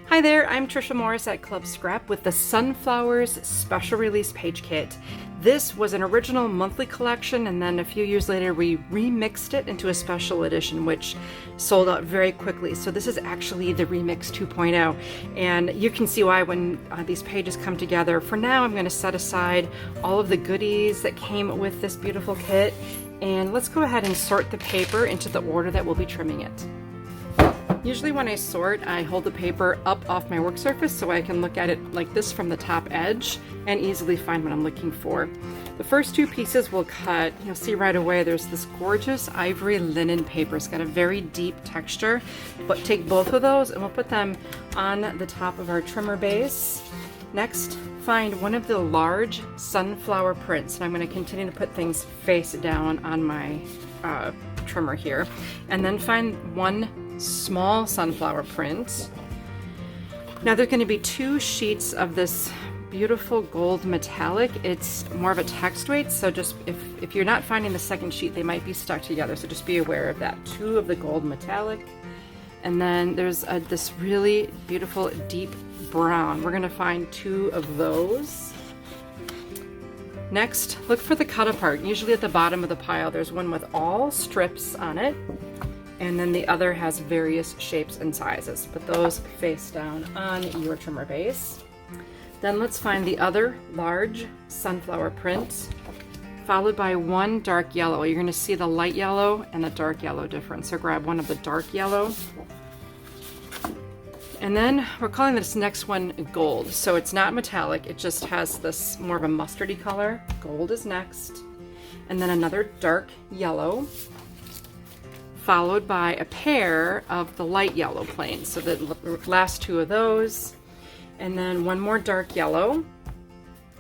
Hi there, I'm Tricia Morris at Club Scrap with the Sunflowers Special Release Page Kit. This was an original monthly collection, and then a few years later we remixed it into a special edition which sold out very quickly. So this is actually the Remix 2.0, and you can see why when these pages come together. For now I'm going to set aside all of the goodies that came with this beautiful kit, and let's go ahead and sort the paper into the order that we'll be trimming it. Usually when I sort, I hold the paper up off my work surface so I can look at it like this from the top edge and easily find what I'm looking for. The first two pieces we'll cut. You'll see right away there's this gorgeous ivory linen paper. It's got a very deep texture, but take both of those and we'll put them on the top of our trimmer base. Next, find one of the large sunflower prints, and I'm going to continue to put things face down on my trimmer here, and then find one small sunflower print. Now there's going to be two sheets of this beautiful gold metallic. It's more of a text weight, so just if you're not finding the second sheet, they might be stuck together, so just be aware of that. Two of the gold metallic, and then there's this really beautiful deep brown. We're going to find two of those. Next, look for the cut apart. Usually at the bottom of the pile there's one with all strips on it, and then the other has various shapes and sizes. Put those face down on your trimmer base. Then let's find the other large sunflower print, followed by one dark yellow. You're going to see the light yellow and the dark yellow difference. So grab one of the dark yellow. And then we're calling this next one gold. So it's not metallic, it just has this more of a mustardy color. Gold is next. And then another dark yellow, followed by a pair of the light yellow planes. So the last two of those, and then one more dark yellow,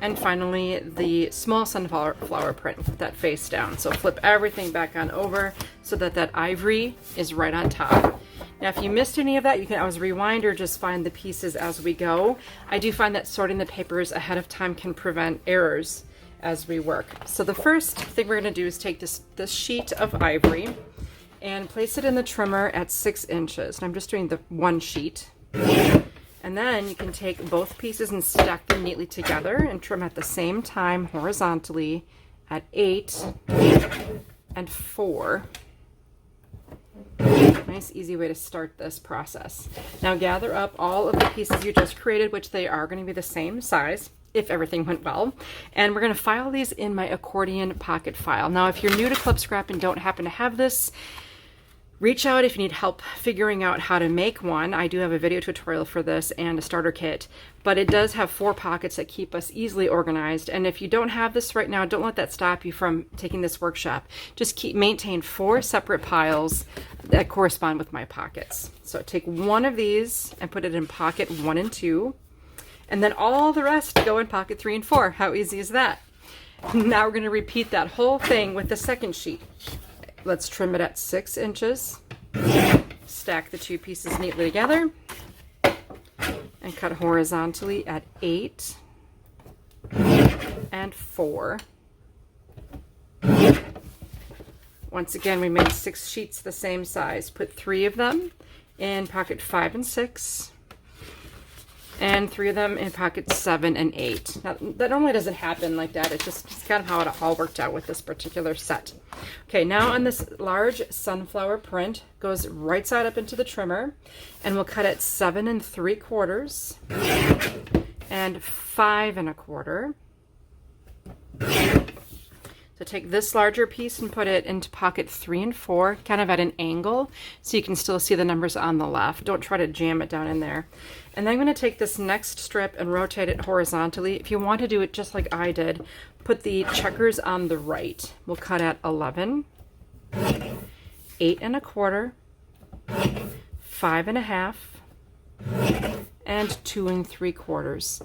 and finally the small sunflower print with that face down. So flip everything back on over so that that ivory is right on top. Now if you missed any of that, you can always rewind or just find the pieces as we go. I do find that sorting the papers ahead of time can prevent errors as we work. So the first thing we're going to do is take this sheet of ivory and place it in the trimmer at 6 inches. And I'm just doing the one sheet. And then you can take both pieces and stack them neatly together and trim at the same time horizontally at 8 and 4. Nice easy way to start this process. Now gather up all of the pieces you just created, which they are going to be the same size if everything went well, and we're going to file these in my accordion pocket file. Now if you're new to Club Scrap and don't happen to have this, reach out if you need help figuring out how to make one. I do have a video tutorial for this and a starter kit, but it does have 4 pockets that keep us easily organized. And if you don't have this right now, don't let that stop you from taking this workshop. Just maintain 4 separate piles that correspond with my pockets. So take one of these and put it in pocket 1 and 2, and then all the rest go in pocket 3 and 4. How easy is that? Now we're going to repeat that whole thing with the second sheet. Let's trim it at 6 inches, stack the two pieces neatly together, and cut horizontally at 8 and 4. Once again, we made 6 sheets the same size. Put 3 of them in pocket 5 and 6, and 3 of them in pockets 7 and 8. Now, that normally doesn't happen like that. It's just kind of how it all worked out with this particular set. Okay, now on this large sunflower print, goes right side up into the trimmer, and we'll cut at 7 3/4 and 5 1/4. So take this larger piece and put it into pocket 3 and 4, kind of at an angle, so you can still see the numbers on the left. Don't try to jam it down in there. And then I'm going to take this next strip and rotate it horizontally. If you want to do it just like I did, put the checkers on the right. We'll cut at 11, 8 1/4, 5 1/2, and 2 3/4.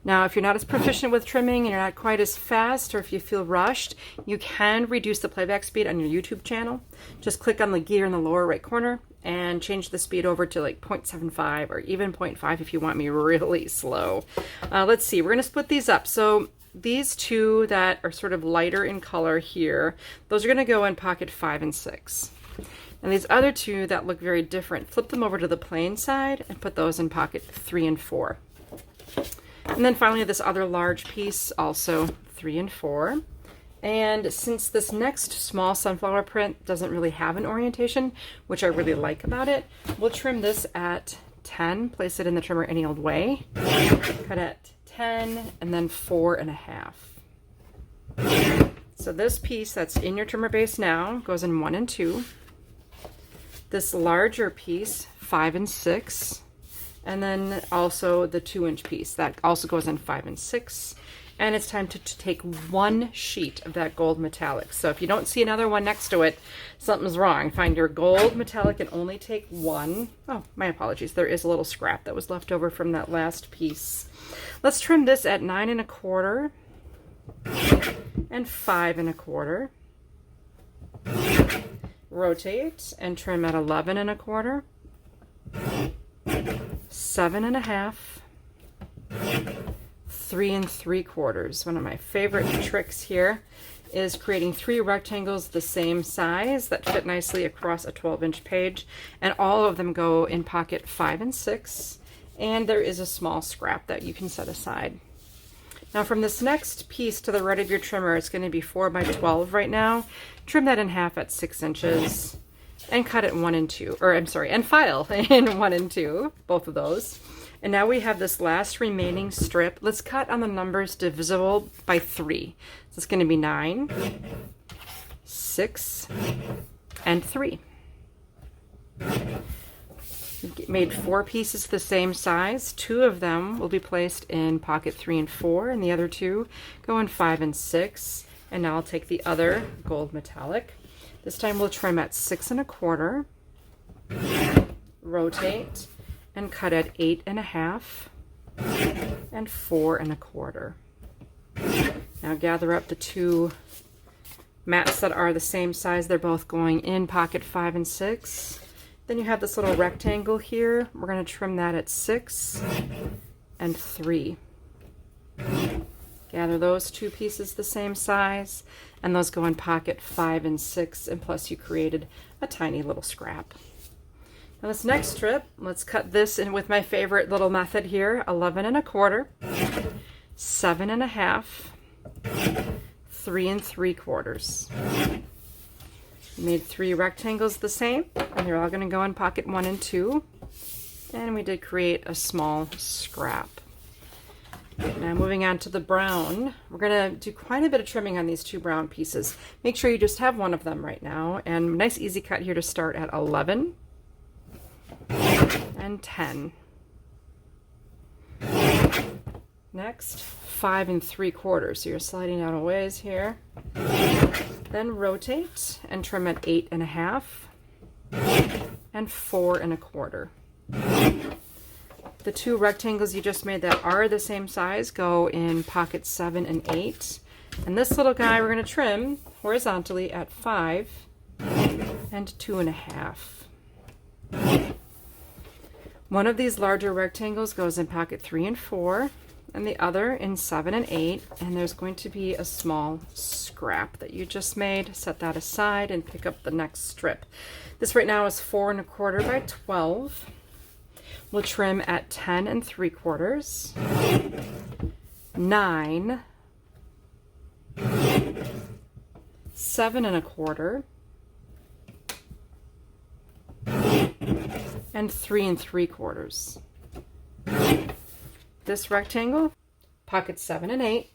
Now, if you're not as proficient with trimming and you're not quite as fast, or if you feel rushed, you can reduce the playback speed on your YouTube channel. Just click on the gear in the lower right corner and change the speed over to like 0.75 or even 0.5 if you want me really slow. Let's see, we're going to split these up. So these two that are sort of lighter in color here, those are going to go in pocket 5 and 6. And these other two that look very different, flip them over to the plain side and put those in pocket 3 and 4. And then finally this other large piece, also 3 and 4. And since this next small sunflower print doesn't really have an orientation, which I really like about it, we'll trim this at 10, place it in the trimmer any old way, cut at 10, and then 4.5. So this piece that's in your trimmer base now goes in 1 and 2. This larger piece, 5 and 6. And then also the 2-inch piece that also goes in 5 and 6. And it's time to take one sheet of that gold metallic. So if you don't see another one next to it, something's wrong. Find your gold metallic and only take one. Oh, my apologies. There is a little scrap that was left over from that last piece. Let's trim this at 9 1/4 and 5 1/4. Rotate and trim at 11 1/4, 7 1/2, 3 3/4. One of my favorite tricks here is creating 3 rectangles the same size that fit nicely across a 12-inch page, and all of them go in pocket 5 and 6, and there is a small scrap that you can set aside. Now from this next piece to the right of your trimmer, it's going to be 4 by 12 right now. Trim that in half at 6 inches and cut it 1 and 2, or I'm sorry, and file in 1 and 2, both of those. And now we have this last remaining strip. Let's cut on the numbers divisible by 3. So it's going to be 9, 6, and 3. We've made 4 pieces the same size. 2 of them will be placed in pocket 3 and 4, and the other 2 go in 5 and 6. And now I'll take the other gold metallic. This time we'll trim at 6 1/4, rotate, and cut at 8 1/2 and 4 1/4. Now gather up the 2 mats that are the same size. They're both going in pocket 5 and 6. Then you have this little rectangle here. We're going to trim that at 6 and 3. Gather those 2 pieces the same size, and those go in pocket 5 and 6, and plus you created a tiny little scrap. Now this next strip, let's cut this in with my favorite little method here, 11 1/4, 7 1/2, 3 3/4. Made 3 rectangles the same, and they're all going to go in pocket 1 and 2, and we did create a small scrap. Now moving on to the brown, we're going to do quite a bit of trimming on these 2 brown pieces. Make sure you just have one of them right now, and nice easy cut here to start at 11 and 10. Next, 5 3/4, so you're sliding out a ways here. Then rotate and trim at 8 1/2 and 4 1/4. The 2 rectangles you just made that are the same size go in pockets 7 and 8. And this little guy we're going to trim horizontally at 5 and 2 1/2. One of these larger rectangles goes in pocket 3 and 4, and the other in 7 and 8, and there's going to be a small scrap that you just made. Set that aside and pick up the next strip. This right now is 4 1/4 by 12. We'll trim at 10 3/4, 9, 7 1/4, and 3 3/4. This rectangle, pocket 7 and 8.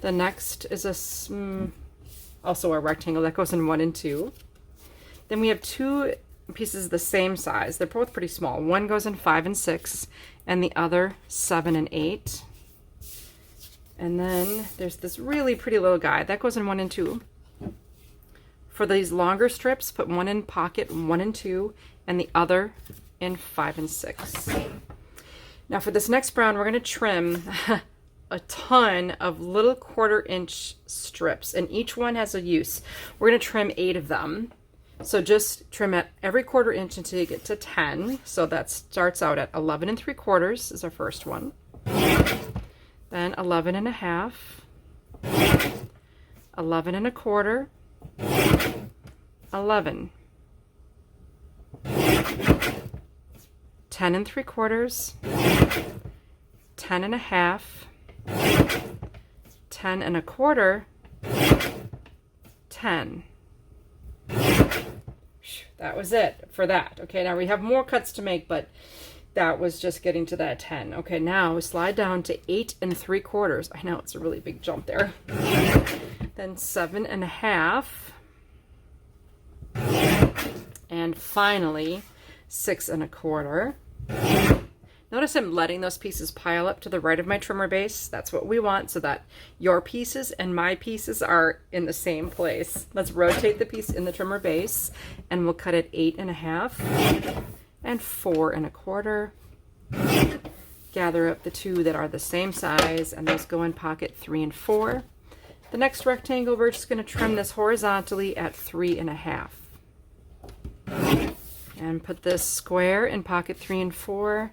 The next is also a rectangle that goes in 1 and 2. Then we have 2 pieces the same size. They're both pretty small. One goes in 5 and 6, and the other 7 and 8. And then there's this really pretty little guy that goes in 1 and 2. For these longer strips, put one in pocket 1 and 2, and the other in 5 and 6. Now for this next brown, we're going to trim a ton of little 1/4 inch strips, and each one has a use. We're going to trim 8 of them. So just trim at every 1/4 inch until you get to 10. So that starts out at 11 3/4 is our first one. Then 11 1/2, 11 1/4, 11. 10 and 3/4, 10 and a half, 10 and a quarter, 10. That was it for that. Okay, now we have more cuts to make, but that was just getting to that 10. Okay, now we slide down to 8 and 3/4. I know it's a really big jump there. Then 7 and a half. And finally, 6 and a quarter. Notice I'm letting those pieces pile up to the right of my trimmer base. That's what we want, so that your pieces and my pieces are in the same place. Let's rotate the piece in the trimmer base, and we'll cut it 8 and a half and 4 and a quarter. Gather up the two that are the same size, and those go in pocket 3 and 4. The next rectangle, we're just going to trim this horizontally at 3 and a half. And put this square in pocket 3 and 4.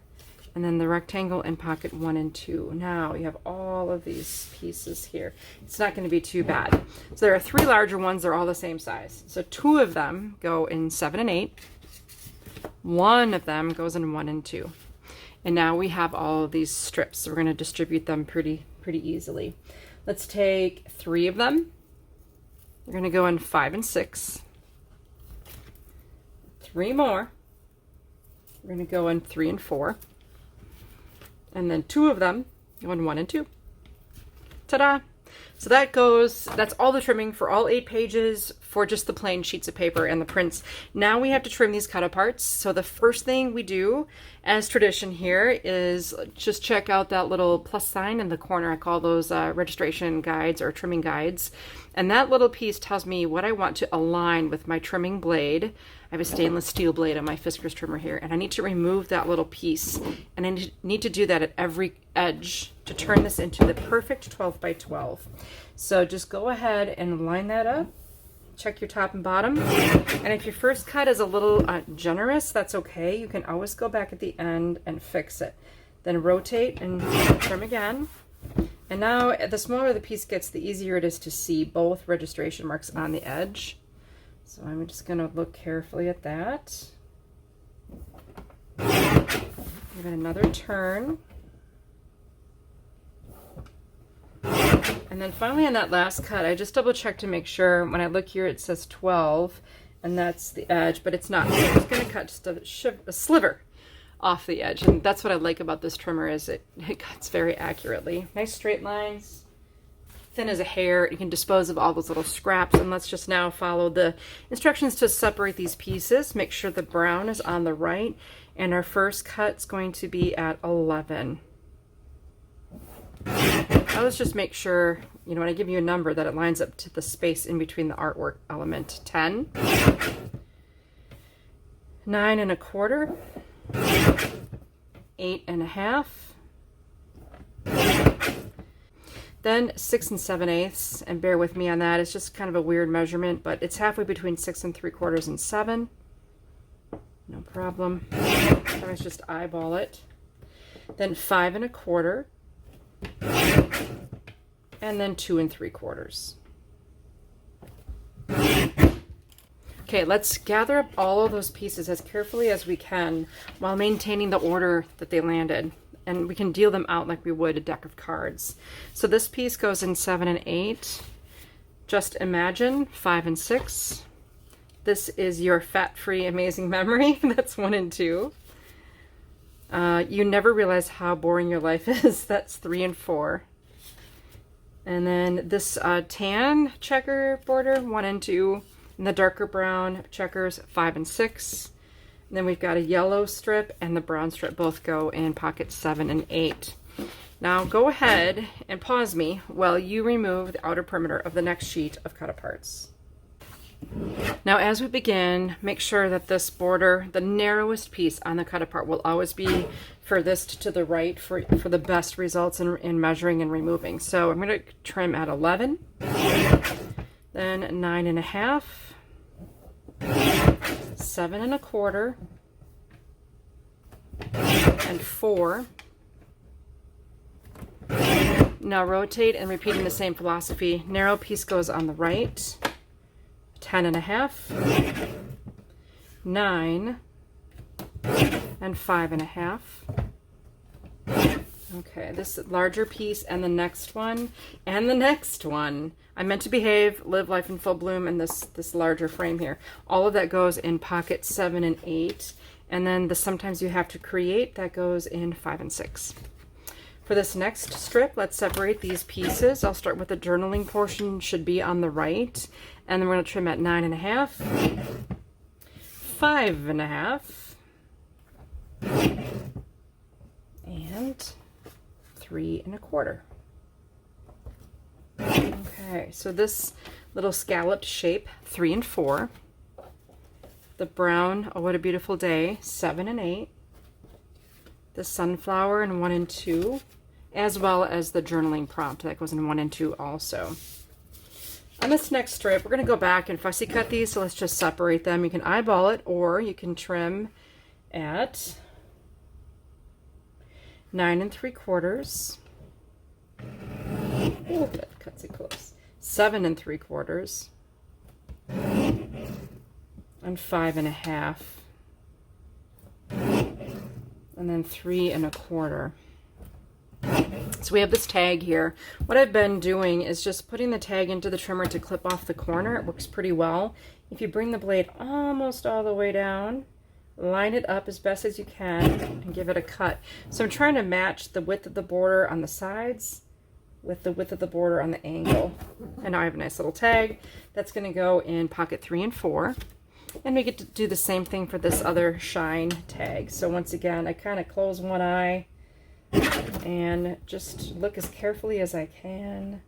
And then the rectangle in pocket 1 and 2. Now you have all of these pieces here. It's not going to be too bad. So there are 3 larger ones. They're all the same size. So 2 of them go in 7 and 8. 1 of them goes in 1 and 2. And now we have all of these strips. So we're going to distribute them pretty easily. Let's take 3 of them. They're going to go in 5 and 6. 3 more. We're going to go in 3 and 4. And then 2 of them go in 1 and 2. Ta-da! So that's all the trimming for all 8 pages for just the plain sheets of paper and the prints. Now we have to trim these cut aparts. So the first thing we do, as tradition here, is just check out that little plus sign in the corner. I call those registration guides or trimming guides. And that little piece tells me what I want to align with my trimming blade. I have a stainless steel blade on my Fiskars trimmer here, and I need to remove that little piece. And I need to do that at every edge to turn this into the perfect 12 by 12. So just go ahead and line that up. Check your top and bottom. And if your first cut is a little generous, that's okay. You can always go back at the end and fix it. Then rotate and trim again. And now the smaller the piece gets, the easier it is to see both registration marks on the edge. So I'm just going to look carefully at that. Give it another turn. And then finally on that last cut, I just double check to make sure. When I look here, it says 12, and that's the edge, but it's not. So I'm just going to cut just a sliver off the edge. And that's what I like about this trimmer, is it cuts very accurately. Nice straight lines. Thin as a hair. You can dispose of all those little scraps. And let's just now follow the instructions to separate these pieces. Make sure the brown is on the right, and our first cut's going to be at 11. Now let's just make sure, you know, when I give you a number, that it lines up to the space in between the artwork element. 10, 9 and a quarter, 8 and a half, then 6 and 7/8, and bear with me on that. It's just kind of a weird measurement, but it's halfway between 6 and 3/4 and 7. No problem. Let's just eyeball it. Then 5 and a quarter, and then 2 and 3/4. Okay, let's gather up all of those pieces as carefully as we can while maintaining the order that they landed. And we can deal them out like we would a deck of cards. So this piece goes in 7 and 8. Just imagine 5 and 6. This is your fat-free amazing memory. That's 1 and 2. You never realize how boring your life is. That's 3 and 4. And then this tan checker border, 1 and 2. And the darker brown checkers, 5 and 6. And then we've got a yellow strip and the brown strip both go in pockets 7 and 8. Now go ahead and pause me while you remove the outer perimeter of the next sheet of cut aparts. Now as we begin, make sure that this border, the narrowest piece on the cut apart, will always be furthest to the right for the best results in measuring and removing. So I'm going to trim at 11, then 9 and a half, 7 and a quarter, and 4. Now rotate and repeating the same philosophy. Narrow piece goes on the right. 10 and a half, 9, and 5.5. Okay, this larger piece and the next one and the next one. I meant to behave, live life in full bloom, and this larger frame here. All of that goes in pocket 7 and 8. And then the sometimes you have to create, that goes in 5 and 6. For this next strip, let's separate these pieces. I'll start with the journaling portion, should be on the right. And then we're going to trim at 9.5, 5.5, and 3.25. Okay, so this little scalloped shape, 3 and 4. The brown, Oh What a Beautiful Day, 7 and 8. The sunflower in 1 and 2, as well as the journaling prompt that goes in 1 and 2 also. On this next strip, we're going to go back and fussy cut these, so let's just separate them. You can eyeball it, or you can trim at 9 3/4. Oh, that cuts it close. 7 3/4. And 5.5. And then 3.25. So we have this tag here. What I've been doing is just putting the tag into the trimmer to clip off the corner. It works pretty well. If you bring the blade almost all the way down, line it up as best as you can, and give it a cut. So I'm trying to match the width of the border on the sides with the width of the border on the angle. And now I have a nice little tag that's going to go in pocket 3 and 4. And we get to do the same thing for this other shine tag. So once again, I kind of close one eye and just look as carefully as I can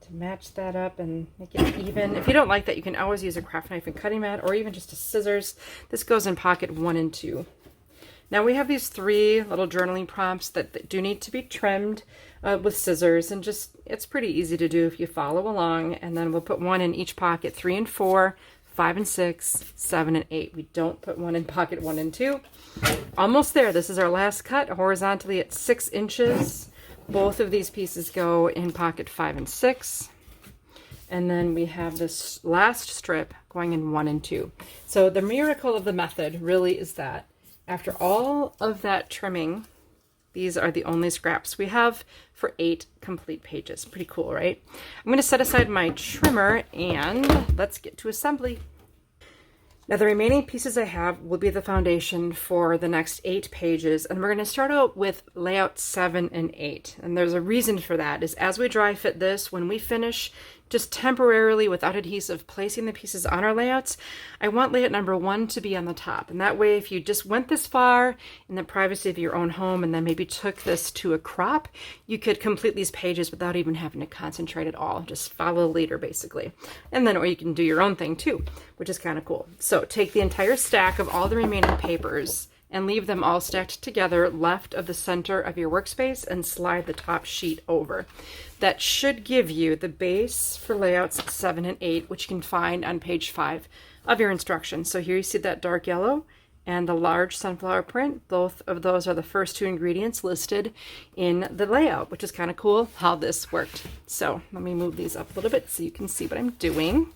to match that up and make it even. If you don't like that, you can always use a craft knife and cutting mat, or even just a scissors. This goes in pocket 1 and 2. Now we have these 3 little journaling prompts that do need to be trimmed with scissors, and just, it's pretty easy to do if you follow along. And then we'll put 1 in each pocket, 3 and 4, 5 and 6, 7 and 8. We don't put 1 in pocket 1 and 2. Almost there. This is our last cut, horizontally at 6 inches. Both of these pieces go in pocket 5 and 6. And then we have this last strip going in 1 and 2. So the miracle of the method really is that after all of that trimming, these are the only scraps we have for 8 complete pages. Pretty cool, right? I'm going to set aside my trimmer and let's get to assembly. Now the remaining pieces I have will be the foundation for the next 8 pages, and we're going to start out with layout 7 and 8. And there's a reason for that, is as we dry fit this, when we finish just temporarily without adhesive placing the pieces on our layouts, I want layout number 1 to be on the top. And that way, if you just went this far in the privacy of your own home and then maybe took this to a crop, you could complete these pages without even having to concentrate at all. Just follow the leader, basically. And then, or you can do your own thing too, which is kind of cool. So take the entire stack of all the remaining papers and leave them all stacked together left of the center of your workspace and slide the top sheet over. That should give you the base for layouts 7 and 8, which you can find on page 5 of your instructions. So here you see that dark yellow and the large sunflower print. Both of those are the first 2 ingredients listed in the layout, which is kind of cool how this worked. So let me move these up a little bit so you can see what I'm doing.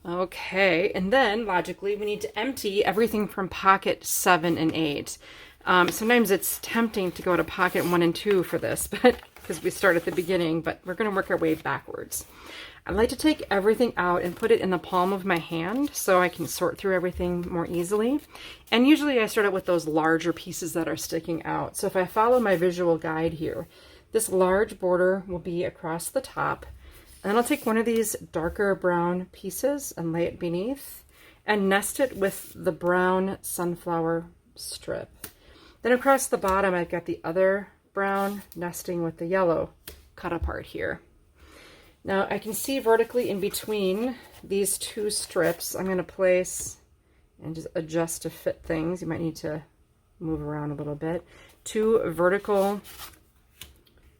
Okay, and then logically we need to empty everything from pocket 7 and 8. Sometimes it's tempting to go to pocket 1 and 2 for this, but because we start at the beginning, but we're going to work our way backwards. I like to take everything out and put it in the palm of my hand so I can sort through everything more easily. And usually I start out with those larger pieces that are sticking out. So if I follow my visual guide here, this large border will be across the top. And then I'll take one of these darker brown pieces and lay it beneath and nest it with the brown sunflower strip. Then across the bottom, I've got the other brown nesting with the yellow cut apart here. Now I can see vertically in between these 2 strips, I'm going to place and just adjust to fit things. You might need to move around a little bit. 2 vertical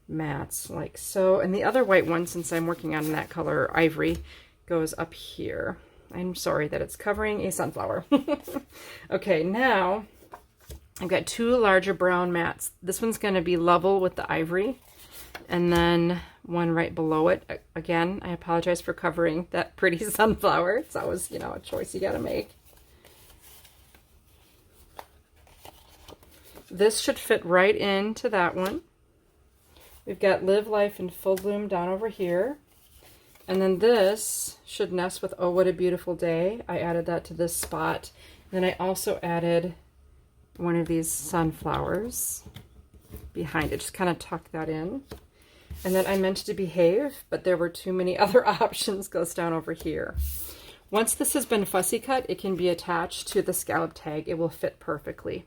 mats like so, and the other white one, since I'm working on that color ivory, goes up here. I'm sorry that it's covering a sunflower. Okay, now I've got 2 larger brown mats. This one's going to be level with the ivory, and then one right below it. Again, I apologize for covering that pretty sunflower. It's always, you know, a choice you got to make. this should fit right into that one. We've got Live Life in Full Bloom down over here. And then this should nest with Oh What a Beautiful Day. I added that to this spot. Then I also added one of these sunflowers behind it. Just kind of tuck that in. And then I meant to behave, but there were too many other options. Goes down over here. Once this has been fussy cut, it can be attached to the scallop tag. It will fit perfectly.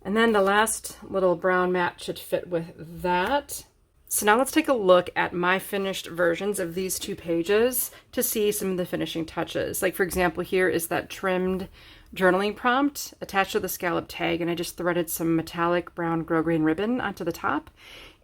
And then the last little brown mat should fit with that. So now let's take a look at my finished versions of these two pages to see some of the finishing touches. Like for example, here is that trimmed journaling prompt attached to the scallop tag, and I just threaded some metallic brown grosgrain ribbon onto the top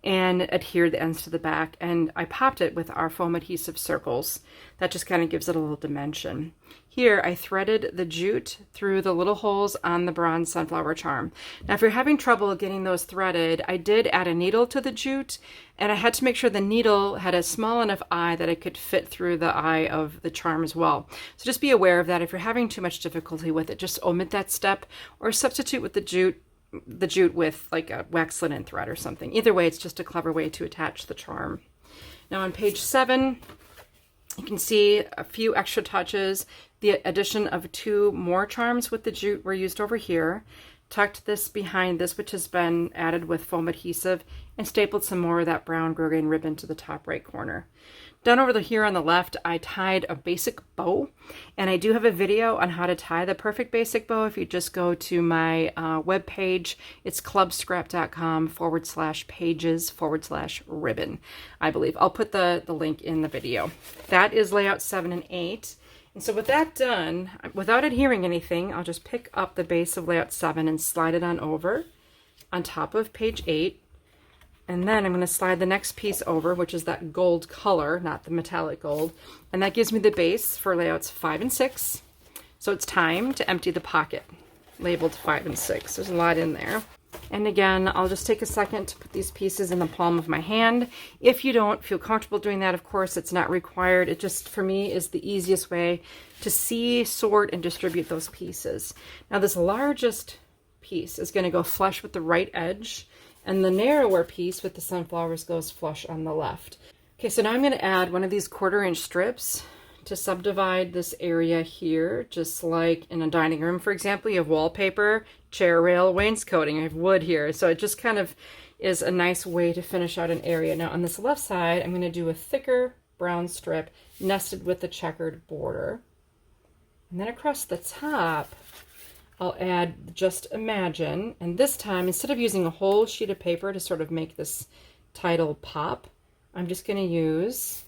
and adhered the ends to the back, and I popped it with our foam adhesive circles. That just kind of gives it a little dimension. Here I threaded the jute through the little holes on the bronze sunflower charm. Now if you're having trouble getting those threaded, I did add a needle to the jute, and I had to make sure the needle had a small enough eye that it could fit through the eye of the charm as well. So just be aware of that. If you're having too much difficulty with it, just omit that step or substitute with the jute with like a wax linen thread or something. Either way, it's just a clever way to attach the charm. Now on page 7, you can see a few extra touches. The addition of 2 more charms with the jute were used over here. Tucked this behind this, which has been added with foam adhesive, and stapled some more of that brown grosgrain ribbon to the top right corner. Down over here on the left, I tied a basic bow, and I do have a video on how to tie the perfect basic bow. If you just go to my webpage, it's clubscrap.com/pages/ribbon, I believe. I'll put the link in the video. That is layout 7 and 8. And so with that done, without adhering anything, I'll just pick up the base of layout 7 and slide it on over on top of page 8. And then I'm going to slide the next piece over, which is that gold color, not the metallic gold. And that gives me the base for layouts 5 and 6. So it's time to empty the pocket, labeled 5 and 6. There's a lot in there. And again, I'll just take a second to put these pieces in the palm of my hand. If you don't feel comfortable doing that, of course, it's not required. It just, for me, is the easiest way to see, sort, and distribute those pieces. Now, this largest piece is going to go flush with the right edge, and the narrower piece with the sunflowers goes flush on the left. Okay, so now I'm going to add one of these 1/4-inch strips to subdivide this area here, just like in a dining room, for example. You have wallpaper, chair rail, wainscoting. I have wood here, so it just kind of is a nice way to finish out an area. Now on this left side, I'm going to do a thicker brown strip nested with the checkered border. And then across the top, I'll add Just Imagine, and this time, instead of using a whole sheet of paper to sort of make this title pop, I'm just going to use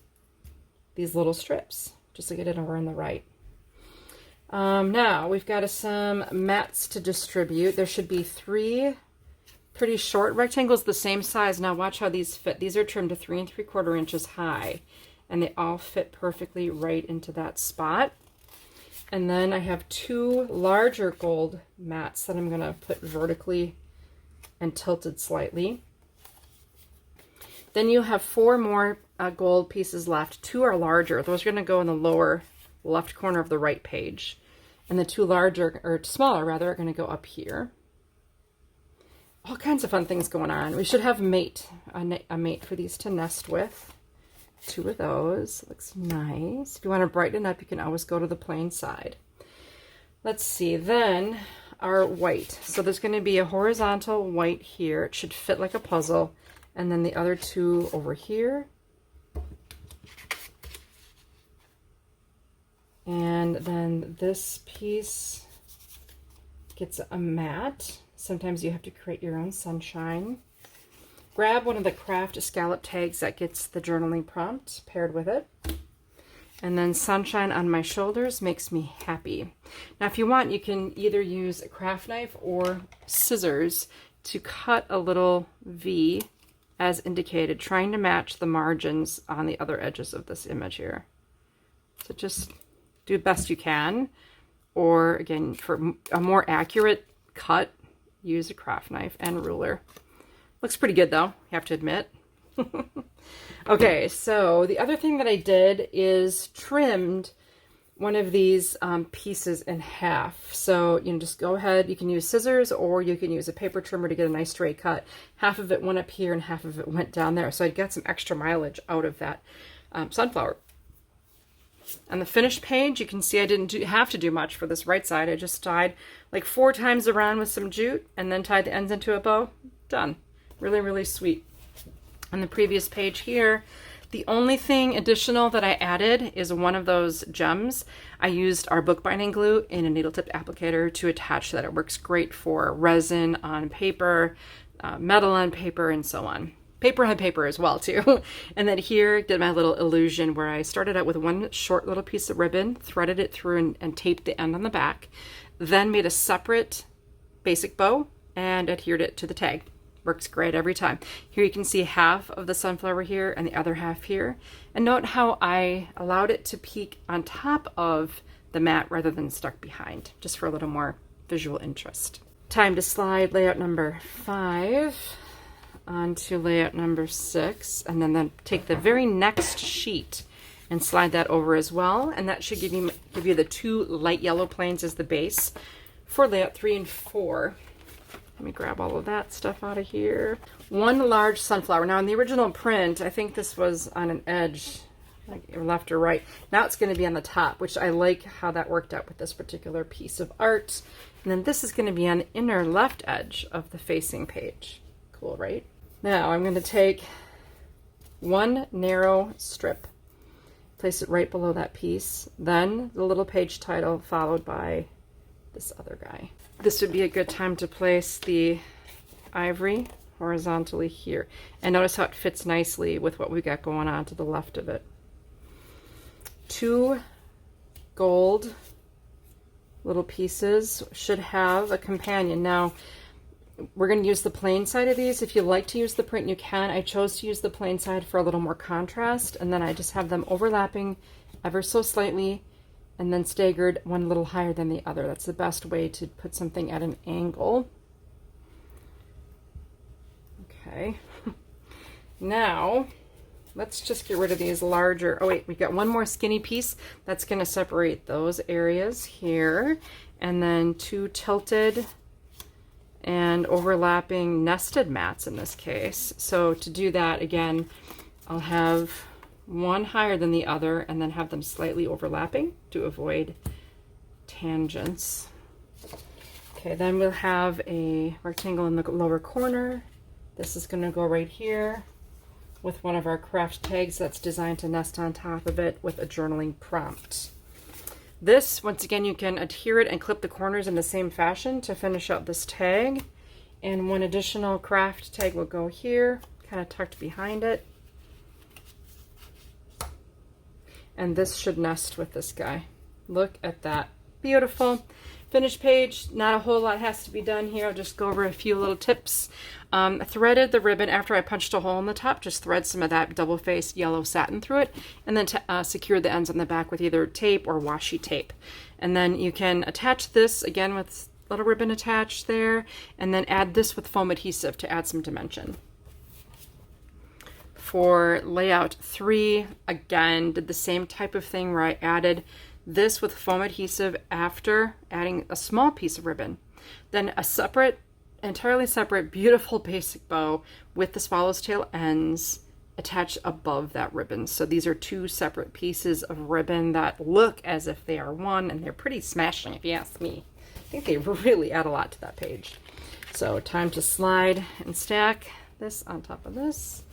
these little strips, just to get it over on the right. Now, we've got some mats to distribute. There should be 3 pretty short rectangles the same size. Now watch how these fit. These are trimmed to 3 3/4 inches high, and they all fit perfectly right into that spot. And then I have 2 larger gold mats that I'm going to put vertically and tilted slightly. Then you have 4 more gold pieces left. 2 are larger. Those are going to go in the lower left corner of the right page. And the 2 larger, or smaller rather, are going to go up here. All kinds of fun things going on. We should have a mate for these to nest with. 2 of those. Looks nice. If you want to brighten it up, you can always go to the plain side. Let's see. Then our white. So there's going to be a horizontal white here. It should fit like a puzzle. And then the other 2 over here. And then this piece gets a mat. Sometimes you have to create your own sunshine. Grab one of the craft scallop tags that gets the journaling prompt paired with it. And then sunshine on my shoulders makes me happy. Now if you want, you can either use a craft knife or scissors to cut a little V as indicated, trying to match the margins on the other edges of this image here. So just do best you can, or again, for a more accurate cut, use a craft knife and ruler. Looks pretty good though, you have to admit. Okay, so the other thing that I did is trimmed one of these pieces in half. So you can just go ahead, you can use scissors or you can use a paper trimmer to get a nice straight cut. Half of it went up here and half of it went down there. So I got some extra mileage out of that sunflower. On the finished page, you can see I didn't have to do much for this right side. I just tied like 4 times around with some jute and then tied the ends into a bow. Done. Really, really sweet. On the previous page here, the only thing additional that I added is one of those gems. I used our bookbinding glue in a needle tip applicator to attach that. It works great for resin on paper, metal on paper, and so on. Paper on paper as well too. And then here did my little illusion where I started out with one short little piece of ribbon, threaded it through and taped the end on the back, then made a separate basic bow and adhered it to the tag. Works great every time. Here you can see half of the sunflower here and the other half here. And note how I allowed it to peek on top of the mat rather than stuck behind, just for a little more visual interest. Time to slide layout number 5 onto layout number 6, and then take the very next sheet and slide that over as well. And that should give you the 2 light yellow planes as the base for layout 3 and 4. Let me grab all of that stuff out of here. One large sunflower. Now in the original print, I think this was on an edge, like left or right. Now it's going to be on the top, which I like how that worked out with this particular piece of art. And then this is going to be on the inner left edge of the facing page. Cool, right? Now I'm going to take one narrow strip, place it right below that piece, then the little page title followed by this other guy. This would be a good time to place the ivory horizontally here. And notice how it fits nicely with what we got going on to the left of it. 2 gold little pieces should have a companion. Now, we're going to use the plain side of these. If you like to use the print, you can. I chose to use the plain side for a little more contrast, and then I just have them overlapping ever so slightly and then staggered one a little higher than the other. That's the best way to put something at an angle. Okay. Now, let's just get rid of these larger, oh wait, we've got one more skinny piece that's going to separate those areas here, and then 2 tilted and overlapping nested mats in this case. So to do that, again, I'll have one higher than the other and then have them slightly overlapping to avoid tangents. Okay, then we'll have a rectangle in the lower corner. This is going to go right here with one of our craft tags that's designed to nest on top of it with a journaling prompt. This, once again, you can adhere it and clip the corners in the same fashion to finish up this tag. And one additional craft tag will go here, kind of tucked behind it. And this should nest with this guy. Look at that. Beautiful. Finished page. Not a whole lot has to be done here. I'll just go over a few little tips. Threaded the ribbon after I punched a hole in the top. Just thread some of that double-faced yellow satin through it, and then secure the ends on the back with either tape or washi tape. And then you can attach this again with little ribbon attached there, and then add this with foam adhesive to add some dimension. For layout 3, again, did the same type of thing where I added this with foam adhesive after adding a small piece of ribbon. Then a separate, entirely separate, beautiful basic bow with the swallowtail ends attached above that ribbon. So these are 2 separate pieces of ribbon that look as if they are one, and they're pretty smashing if you ask me. I think they really add a lot to that page. So time to slide and stack this on top of this.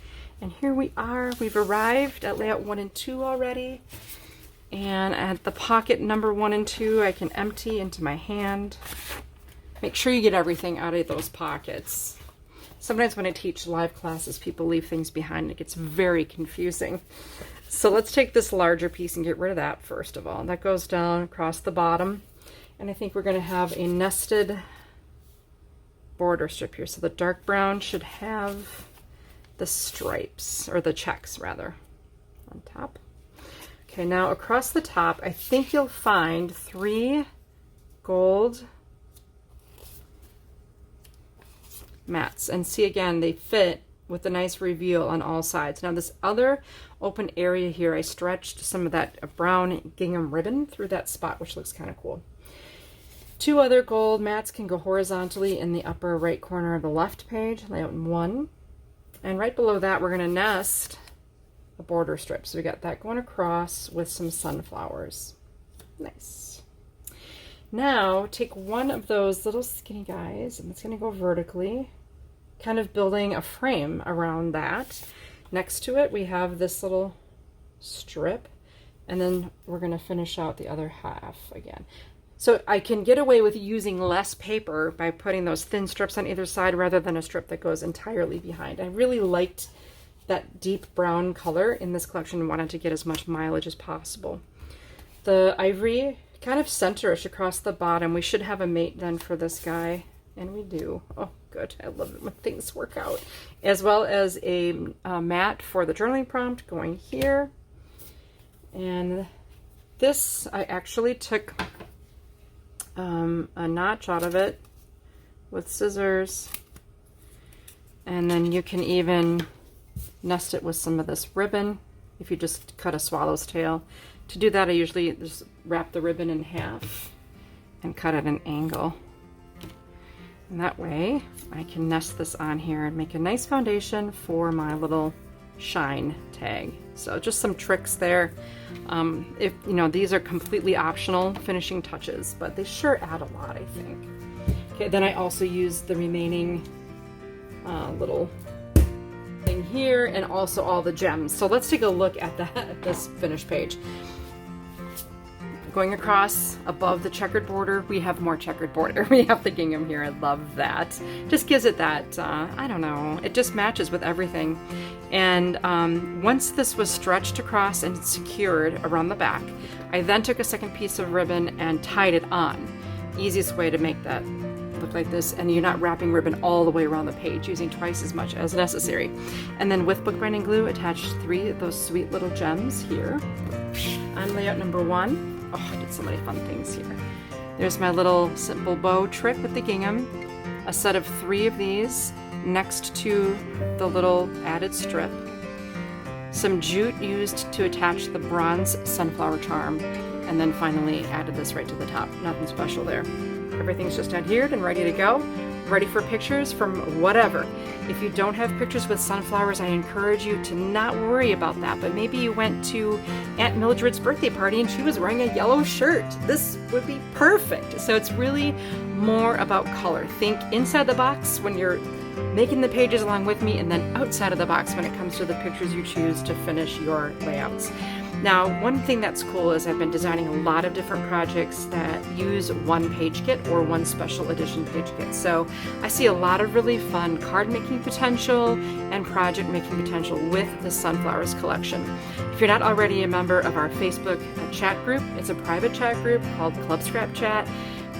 And here we are. We've arrived at layout 1 and 2 already. And at the pocket number 1 and 2, I can empty into my hand. Make sure you get everything out of those pockets. Sometimes when I teach live classes, people leave things behind. It gets very confusing. So let's take this larger piece and get rid of that first of all. That goes down across the bottom. And I think we're going to have a nested border strip here. So the dark brown should have the stripes, or the checks rather, on top. Okay, now across the top, I think you'll find 3 gold mats. And see, again, they fit with a nice reveal on all sides. Now this other open area here, I stretched some of that brown gingham ribbon through that spot, which looks kind of cool. 2 other gold mats can go horizontally in the upper right corner of the left page, layout 1. And right below that, we're going to nest a border strip. So we got that going across with some sunflowers. Nice. Now take one of those little skinny guys, and it's going to go vertically, kind of building a frame around that. Next to it, we have this little strip, and then we're going to finish out the other half again. So I can get away with using less paper by putting those thin strips on either side rather than a strip that goes entirely behind. I really liked that deep brown color in this collection and wanted to get as much mileage as possible. The ivory kind of centerish across the bottom. We should have a mate then for this guy, and we do. Oh, good. I love it when things work out. As well as a mat for the journaling prompt going here. And this, I actually took a notch out of it with scissors, and then you can even nest it with some of this ribbon if you just cut a swallow's tail. To do that, I usually just wrap the ribbon in half and cut at an angle, and that way I can nest this on here and make a nice foundation for my little shine tag. So just some tricks there. If you know, these are completely optional finishing touches, but they sure add a lot, I think. Okay, then I also use the remaining little thing here and also all the gems. So let's take a look at this finished page. Going across above the checkered border, we have more checkered border. We have the gingham here. I love that. Just gives it that, I don't know, it just matches with everything. And once this was stretched across and secured around the back, I then took a second piece of ribbon and tied it on. Easiest way to make that look like this, and you're not wrapping ribbon all the way around the page, using twice as much as necessary. And then with bookbinding glue, attached 3 of those sweet little gems here on layout number 1. Oh, I did so many fun things here. There's my little simple bow trick with the gingham, a set of 3 of these next to the little added strip, some jute used to attach the bronze sunflower charm, and then finally added this right to the top. Nothing special there. Everything's just adhered and ready to go, ready for pictures from whatever. If you don't have pictures with sunflowers, I encourage you to not worry about that, but maybe you went to Aunt Mildred's birthday party and she was wearing a yellow shirt. This would be perfect. So it's really more about color. Think inside the box when you're making the pages along with me, and then outside of the box when it comes to the pictures you choose to finish your layouts. Now, one thing that's cool is I've been designing a lot of different projects that use one page kit or one special edition page kit. So I see a lot of really fun card making potential and project making potential with the Sunflowers collection. If you're not already a member of our Facebook chat group, it's a private chat group called Club Scrap Chat.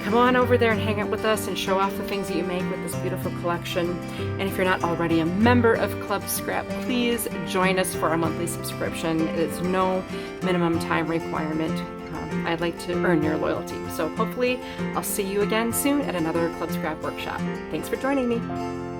Come on over there and hang out with us and show off the things that you make with this beautiful collection. And if you're not already a member of Club Scrap, please join us for our monthly subscription. It's no minimum time requirement. I'd like to earn your loyalty. So hopefully I'll see you again soon at another Club Scrap workshop. Thanks for joining me.